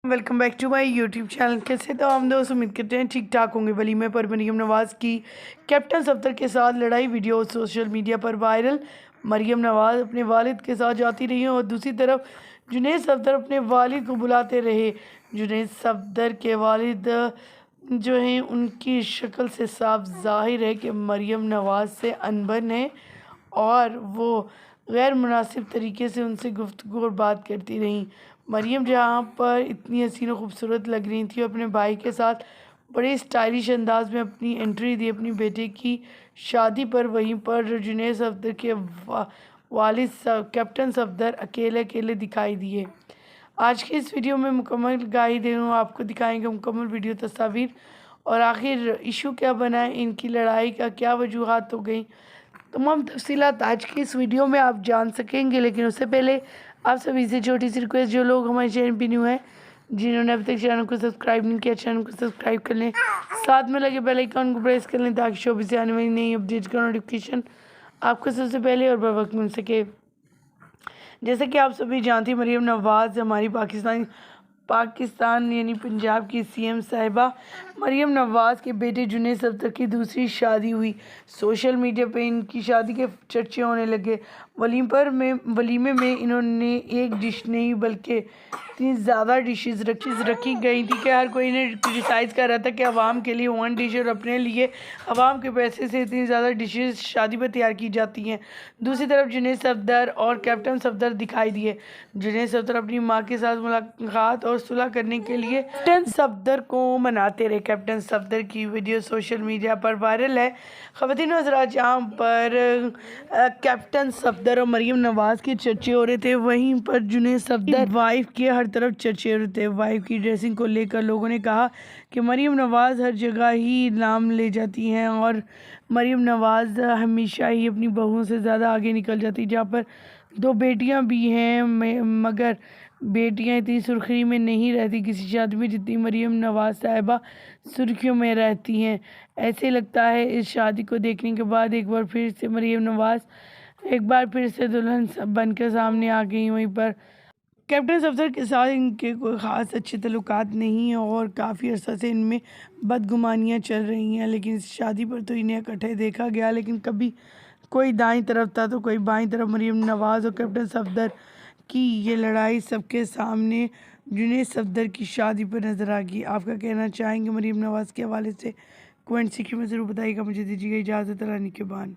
Welcome back to my YouTube channel. कैसे तो हम दोस्त उम्मीद करते हैं ठीक ठाक होंगे। वलीमे पर मरीम नवाज़ की कैप्टन सफ्दर के साथ लड़ाई वीडियो सोशल मीडिया पर वायरल। मरीम नवाज़ अपने वालिद के साथ जाती रही और दूसरी तरफ जुनैद सफदर अपने वालिद को बुलाते रहे। जुनैद सफदर के वालिद जो हैं उनकी शक्ल से साफ जाहिर है कि मरीम नवाज़ से अनबन है और वो गैर मुनासिब तरीके से उनसे गुफ्तगू और बात करती रहीं। मरीम जहाँ पर इतनी हसीन और ख़ूबसूरत लग रही थी, अपने भाई के साथ बड़े स्टाइलिश अंदाज में अपनी एंट्री दी अपनी बेटे की शादी पर। वहीं पर जुनैद सफदर के वालिद कैप्टन सफदर अकेले अकेले दिखाई दिए। आज के इस वीडियो में मुकम्मल गाइड दूँ आपको दिखाएंगे मुकम्मल वीडियो तस्वीर और आखिर इशू क्या बना है, इनकी लड़ाई का क्या वजूहात हो गई, तमाम तफसीलात आज की इस वीडियो में आप जान सकेंगे। लेकिन उससे पहले आप सभी से छोटी सी रिक्वेस्ट, जो लोग हमारे चैनल पर न्यू है, जिन्होंने अभी तक चैनल को सब्सक्राइब नहीं किया, चैनल को सब्सक्राइब कर लें, साथ में लगे बेल आइकन को प्रेस कर लें ताकि शोबी से आने वाली नई अपडेट का नोटिफिकेशन आपको सबसे पहले और बर वक्त मिल सके। जैसे कि आप सभी जानती हैं, मरीम नवाज़ हमारी पाकिस्तान यानी पंजाब की सीएम साहिबा मरीम नवाज़ के बेटे जुनैद सफदर की दूसरी शादी हुई। सोशल मीडिया पे इनकी शादी के चर्चे होने लगे। वलीमे में इन्होंने एक डिश नहीं बल्कि इतनी ज़्यादा डिशेस रखी गई थी कि हर कोई इन्हें क्रिटिसाइज़ कर रहा था कि आवाम के लिए वन डिश और अपने लिए आवाम के पैसे से इतनी ज़्यादा डिशेस शादी पर तैयार की जाती हैं। दूसरी तरफ जुनैद सफदर और कैप्टन सफदर दिखाई दिए। जुनैद सफदर अपनी माँ के साथ मुलाकात और सुलह करने के लिए कैप्टन सफदर को मनाते रहे। कैप्टन सफदर की वीडियो सोशल मीडिया पर वायरल है। ख़वातीन हज़रात, जहाँ पर कैप्टन सफदर और मरीम नवाज़ के चर्चे हो रहे थे, वहीं पर जुनैद सफदर वाइफ के हर तरफ चर्चे हो रहे थे। वाइफ की ड्रेसिंग को लेकर लोगों ने कहा कि मरीम नवाज़ हर जगह ही नाम ले जाती हैं और मरीम नवाज़ हमेशा ही अपनी बहुओं से ज़्यादा आगे निकल जाती। जहाँ पर दो बेटियां भी हैं मगर बेटियां इतनी सुर्खी में नहीं रहती किसी शादी में जितनी मरीम नवाज़ साहिबा सुर्खियों में रहती हैं। ऐसे लगता है इस शादी को देखने के बाद एक बार फिर से मरीम नवाज़ दुल्हन बनकर सामने आ गई। वहीं पर कैप्टन सफदर के साथ इनके कोई ख़ास अच्छे तल्लुकात नहीं हैं और काफ़ी अर्सा से इनमें बदगुमानियाँ चल रही हैं। लेकिन इस शादी पर तो इन्हें इकट्ठे देखा गया, लेकिन कभी कोई दाईं तरफ था तो कोई बाईं तरफ। मरीम नवाज़ और कैप्टन सफदर की ये लड़ाई सबके सामने जुनैद सफदर की शादी पर नज़र आ गई। आपका कहना चाहेंगे मरीम नवाज़ के हवाले से कमेंट सेक्शन में ज़रूर बताइएगा। मुझे दीजिएगा इजाज़त, अल्लाह निगहबान।